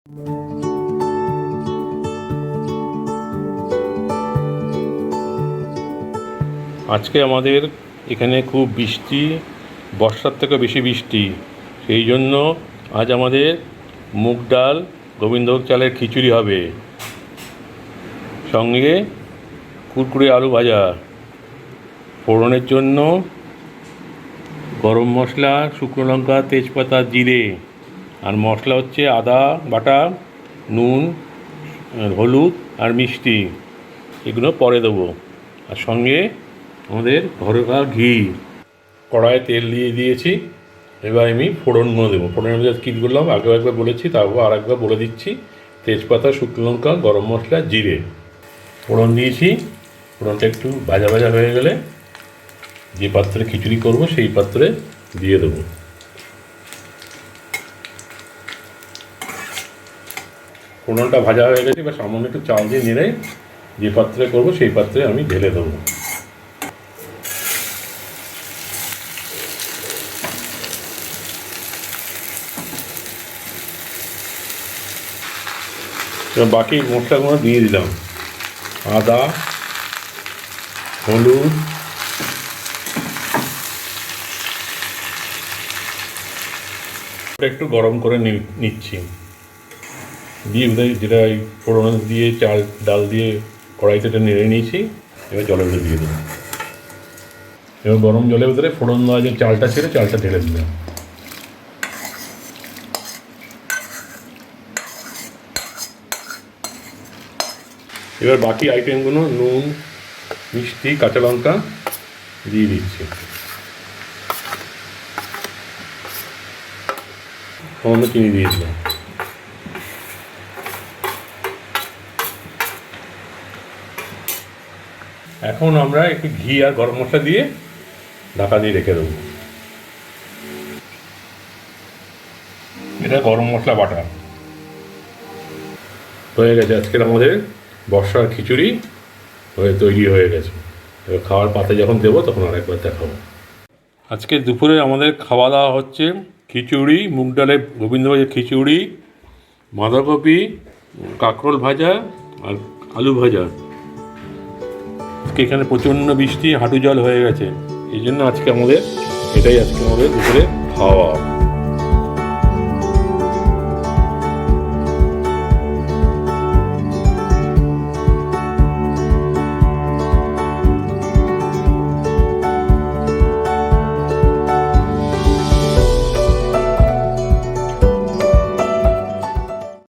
আজকে আমাদের এখানে খুব বৃষ্টি, বর্ষার থেকে বেশি বৃষ্টি, সেই জন্য আজ আমাদের মুগ ডাল গোবিন্দভোগ চালের খিচুড়ি হবে, সঙ্গে কুরকুরে আলু ভাজা। ফোড়নের জন্য গরম মশলা, শুকনো লঙ্কা, তেজপাতা, জিরে, আর মশলা হচ্ছে আদা বাটা, নুন, হলুদ আর মিষ্টি, এগুলো পরে দেবো। আর সঙ্গে আমাদের ঘরোয়া ঘি। কড়াইয়ে তেল দিয়ে দিয়েছি, এবার আমি ফোড়নগুলো দেবো। ফোড়নের মধ্যে কী করলাম আগেও একবার বলেছি, তারপর আর একবার বলে দিচ্ছি। তেজপাতা, শুকনো লঙ্কা, গরম মশলা, জিরে, ফোড়ন দিয়েছি। ফোড়নটা একটু ভাজা ভাজা হয়ে গেলে যে পাত্রে খিচুড়ি করব সেই পাত্রে দিয়ে দেবো। ফোড়নটা ভাজা হয়ে গেছে, এবার সামান্য একটু চাল দিয়ে নেড়ে যে পাত্রে করব সেই পাত্রে আমি ঢেলে দেবো। বাকি মশলাগুলো দিয়ে দিলাম। আদা, হলুদ, একটু গরম করে নিচ্ছি, দিয়ে ওদের যেটা এই ফোড়ন দিয়ে চাল ডাল দিয়ে কড়াইতে নেড়ে নিয়েছি, এবার জলের ভিতরে দিয়ে দেবো। এবার গরম জলের ভিতরে ফোড়ন দেওয়া যে চালটা ছিল চালটা ঢেলে দিলাম। এবার বাকি আইটেমগুলো নুন, মিষ্টি, কাঁচা লঙ্কা দিয়ে দিচ্ছি। সামান্য চিনি দিয়ে দিলাম। এখন আমরা একটু ঘি আর গরম মশলা দিয়ে ঢাকা দিয়ে রেখে দেবো। এটা গরম মশলা বাটা হয়ে গেছে। আজকের আমাদের বর্ষার খিচুড়ি তৈরি হয়ে গেছে। এবার খাওয়ার পাতে যখন দেবো তখন আরেকবার দেখাবো। আজকে দুপুরে আমাদের খাওয়া দাওয়া হচ্ছে খিচুড়ি, মুগ ডালের গোবিন্দভোগের খিচুড়ি, বাঁধাকপি, কাঁকরোল ভাজা আর আলু ভাজা। আজকে এখানে প্রচণ্ড বৃষ্টি, হাঁটু জল হয়ে গেছে, এই জন্য আজকে আমাদের দুপুরে খাওয়া।